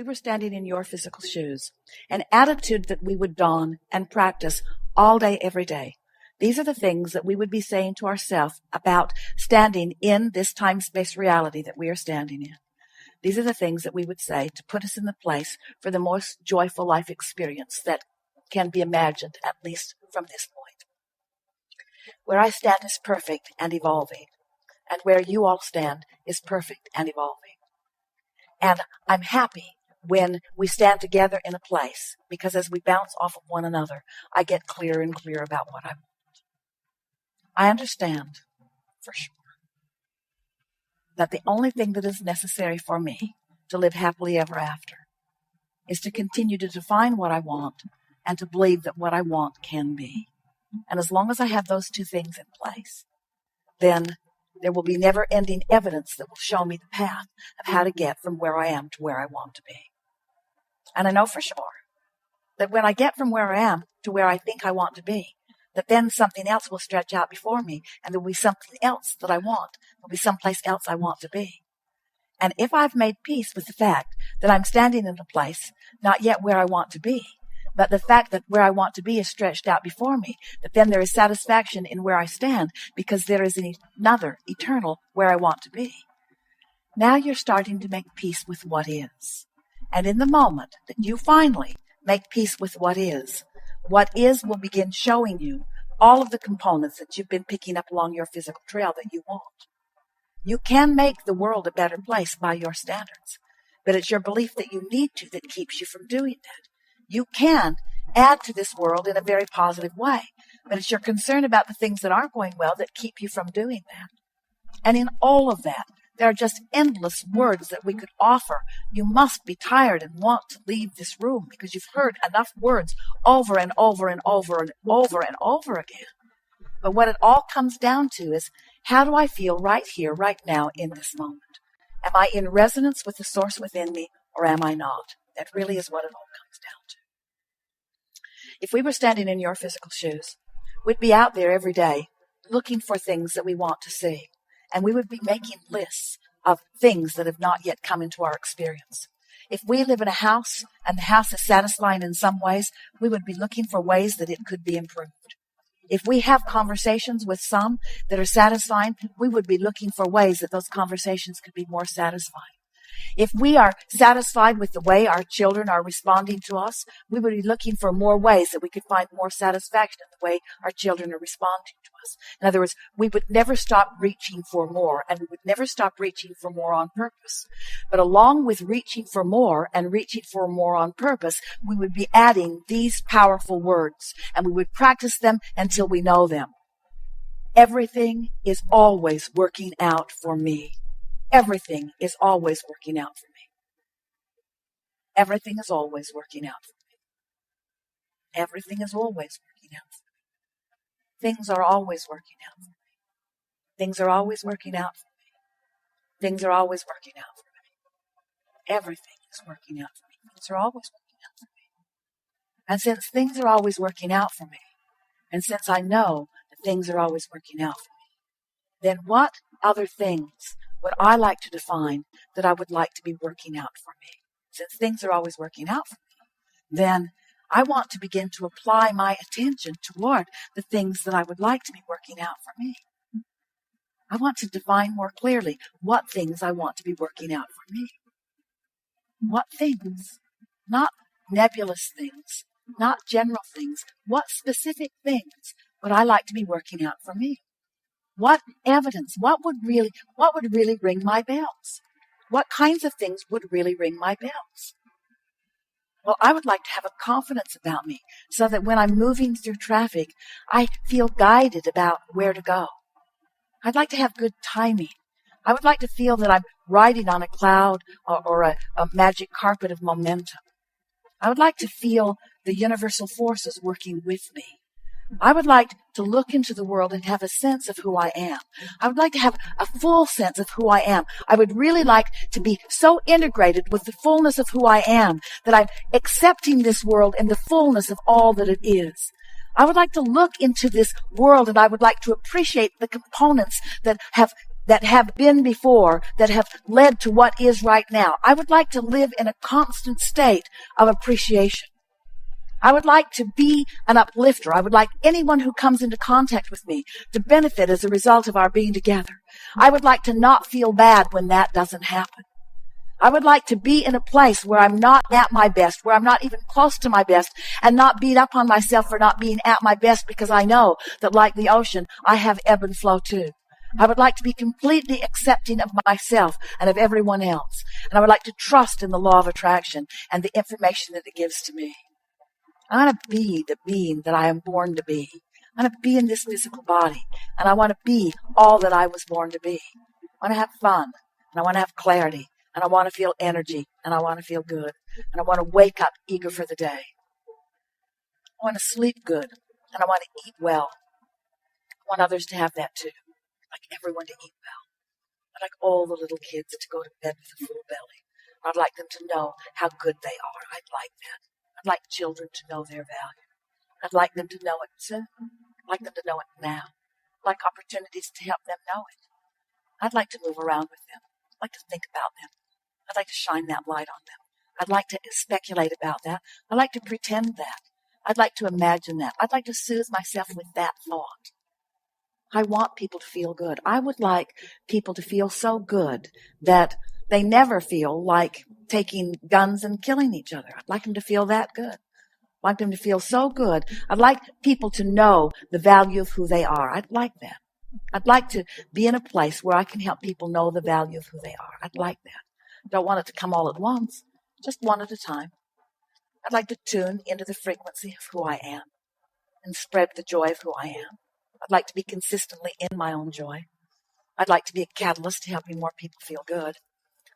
were standing in your physical shoes, an attitude that we would don and practice all day, every day. These are the things that we would be saying to ourselves about standing in this time-space reality that we are standing in. These are the things that we would say to put us in the place for the most joyful life experience that can be imagined, at least from this point. Where I stand is perfect and evolving, and where you all stand is perfect and evolving. And I'm happy when we stand together in a place, because as we bounce off of one another, I get clearer and clearer about what I want. I understand, for sure, that the only thing that is necessary for me to live happily ever after is to continue to define what I want and to believe that what I want can be. And as long as I have those two things in place, then there will be never-ending evidence that will show me the path of how to get from where I am to where I want to be. And I know for sure that when I get from where I am to where I think I want to be, that then something else will stretch out before me, and there will be something else that I want. There will be someplace else I want to be. And if I've made peace with the fact that I'm standing in a place not yet where I want to be, but the fact that where I want to be is stretched out before me, that then there is satisfaction in where I stand because there is another eternal where I want to be. Now you're starting to make peace with what is. And in the moment that you finally make peace with what is will begin showing you all of the components that you've been picking up along your physical trail that you want. You can make the world a better place by your standards, but it's your belief that you need to that keeps you from doing that. You can add to this world in a very positive way, but it's your concern about the things that aren't going well that keep you from doing that. And in all of that, there are just endless words that we could offer. You must be tired and want to leave this room because you've heard enough words over and over and over and over and over again. But what it all comes down to is, how do I feel right here, right now, in this moment? Am I in resonance with the source within me, or am I not? That really is what it all comes down to. If we were standing in your physical shoes, we'd be out there every day looking for things that we want to see. And we would be making lists of things that have not yet come into our experience. If we live in a house and the house is satisfying in some ways, we would be looking for ways that it could be improved. If we have conversations with some that are satisfying, we would be looking for ways that those conversations could be more satisfying. If we are satisfied with the way our children are responding to us, we would be looking for more ways that we could find more satisfaction in the way our children are responding to us. In other words, we would never stop reaching for more, and we would never stop reaching for more on purpose. But along with reaching for more and reaching for more on purpose, we would be adding these powerful words, and we would practice them until we know them. Everything is always working out for me. Everything is always working out for me. Everything is always working out for me. Everything is always working out for me. Things are always working out for me. Things are always working out for me. Things are always working out for me. Everything is working out for me. Things are always working out for me. And since things are always working out for me, and since I know that things are always working out for me, then what other things would I like to define that I would like to be working out for me? Since things are always working out for me, then I want to begin to apply my attention toward the things that I would like to be working out for me. I want to define more clearly what things I want to be working out for me. What things? Not nebulous things, not general things. What specific things would I like to be working out for me? What evidence? What would really ring my bells? What kinds of things would really ring my bells? Well, I would like to have a confidence about me so that when I'm moving through traffic, I feel guided about where to go. I'd like to have good timing. I would like to feel that I'm riding on a cloud or a magic carpet of momentum. I would like to feel the universal forces working with me. I would like to look into the world and have a sense of who I am. I would like to have a full sense of who I am. I would really like to be so integrated with the fullness of who I am that I'm accepting this world in the fullness of all that it is. I would like to look into this world and I would like to appreciate the components that have that have been before, that have led to what is right now. I would like to live in a constant state of appreciation. I would like to be an uplifter. I would like anyone who comes into contact with me to benefit as a result of our being together. I would like to not feel bad when that doesn't happen. I would like to be in a place where I'm not at my best, where I'm not even close to my best, and not beat up on myself for not being at my best, because I know that, like the ocean, I have ebb and flow too. I would like to be completely accepting of myself and of everyone else. And I would like to trust in the law of attraction and the information that it gives to me. I want to be the being that I am born to be. I want to be in this physical body, and I want to be all that I was born to be. I want to have fun, and I want to have clarity, and I want to feel energy, and I want to feel good, and I want to wake up eager for the day. I want to sleep good, and I want to eat well. I want others to have that too. I'd like everyone to eat well. I'd like all the little kids to go to bed with a full belly. I'd like them to know how good they are. I'd like that. I'd like children to know their value. I'd like them to know it soon. I'd like them to know it now. I'd like opportunities to help them know it. I'd like to move around with them. I'd like to think about them. I'd like to shine that light on them. I'd like to speculate about that. I'd like to pretend that. I'd like to imagine that. I'd like to soothe myself with that thought. I want people to feel good. I would like people to feel so good that they never feel like taking guns and killing each other. I'd like them to feel that good. I'd like them to feel so good. I'd like people to know the value of who they are. I'd like that. I'd like to be in a place where I can help people know the value of who they are. I'd like that. I don't want it to come all at once, just one at a time. I'd like to tune into the frequency of who I am and spread the joy of who I am. I'd like to be consistently in my own joy. I'd like to be a catalyst to helping more people feel good.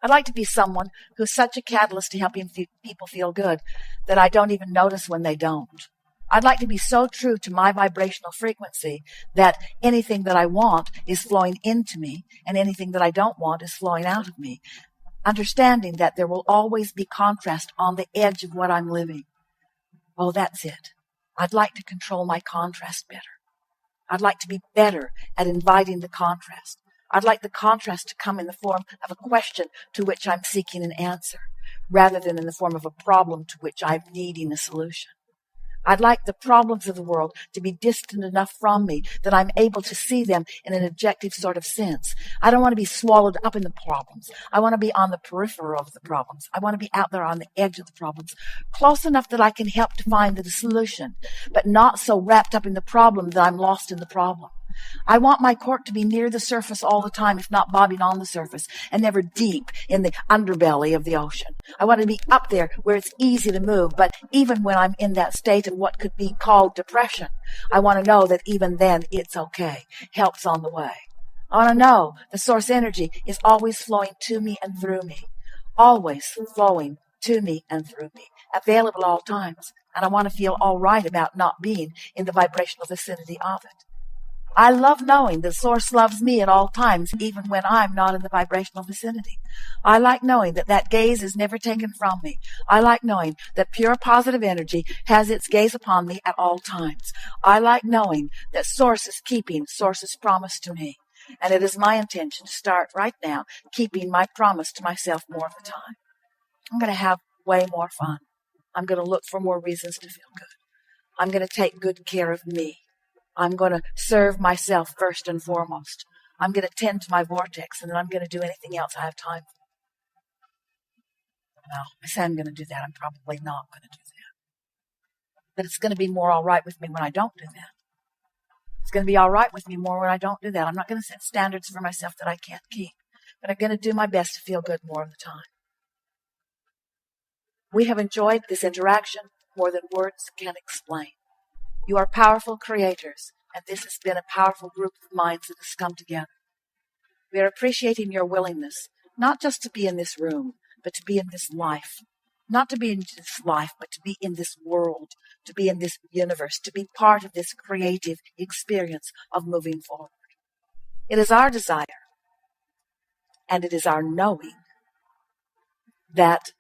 I'd like to be someone who's such a catalyst to helping people feel good that I don't even notice when they don't. I'd like to be so true to my vibrational frequency that anything that I want is flowing into me, and anything that I don't want is flowing out of me. Understanding that there will always be contrast on the edge of what I'm living. Oh, that's it. I'd like to control my contrast better. I'd like to be better at inviting the contrast. I'd like the contrast to come in the form of a question to which I'm seeking an answer, rather than in the form of a problem to which I'm needing a solution. I'd like the problems of the world to be distant enough from me that I'm able to see them in an objective sort of sense. I don't want to be swallowed up in the problems. I want to be on the periphery of the problems. I want to be out there on the edge of the problems, close enough that I can help to find the solution, but not so wrapped up in the problem that I'm lost in the problem. I want my cork to be near the surface all the time, if not bobbing on the surface, and never deep in the underbelly of the ocean. I want to be up there where it's easy to move, but even when I'm in that state of what could be called depression, I want to know that even then it's okay. Help's on the way. I want to know the source energy is always flowing to me and through me, always flowing to me and through me, available at all times. And I want to feel all right about not being in the vibrational vicinity of it. I love knowing the source loves me at all times, even when I'm not in the vibrational vicinity. I like knowing that that gaze is never taken from me. I like knowing that pure positive energy has its gaze upon me at all times. I like knowing that source is keeping source's promise to me. And it is my intention to start right now keeping my promise to myself more of the time. I'm going to have way more fun. I'm going to look for more reasons to feel good. I'm going to take good care of me. I'm going to serve myself first and foremost. I'm going to tend to my vortex, and then I'm going to do anything else I have time for. Well, I say I'm going to do that. I'm probably not going to do that. But it's going to be more all right with me when I don't do that. It's going to be all right with me more when I don't do that. I'm not going to set standards for myself that I can't keep. But I'm going to do my best to feel good more of the time. We have enjoyed this interaction more than words can explain. You are powerful creators, and this has been a powerful group of minds that has come together. We are appreciating your willingness, not just to be in this room, but to be in this life. Not to be in this life, but to be in this world, to be in this universe, to be part of this creative experience of moving forward. It is our desire, and it is our knowing that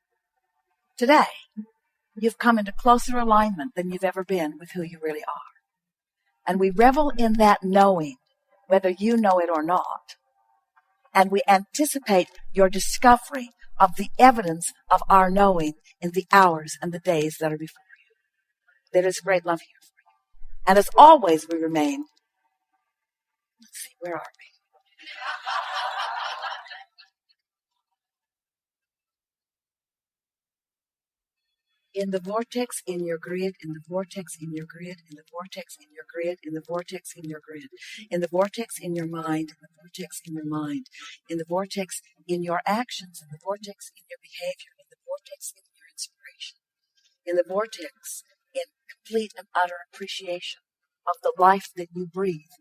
today, you've come into closer alignment than you've ever been with who you really are. And we revel in that knowing, whether you know it or not. And we anticipate your discovery of the evidence of our knowing in the hours and the days that are before you. There is great love here for you. And as always, we remain. Let's see, where are we? In the vortex in your grid, in the vortex in your grid, in the vortex in your grid, in the vortex in your grid, in the vortex in your mind, in the vortex in your mind, in the vortex in your actions, in the vortex in your behavior, in the vortex in your inspiration, in the vortex in complete and utter appreciation of the life that you breathe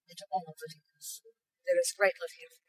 into all that is. There is great love here.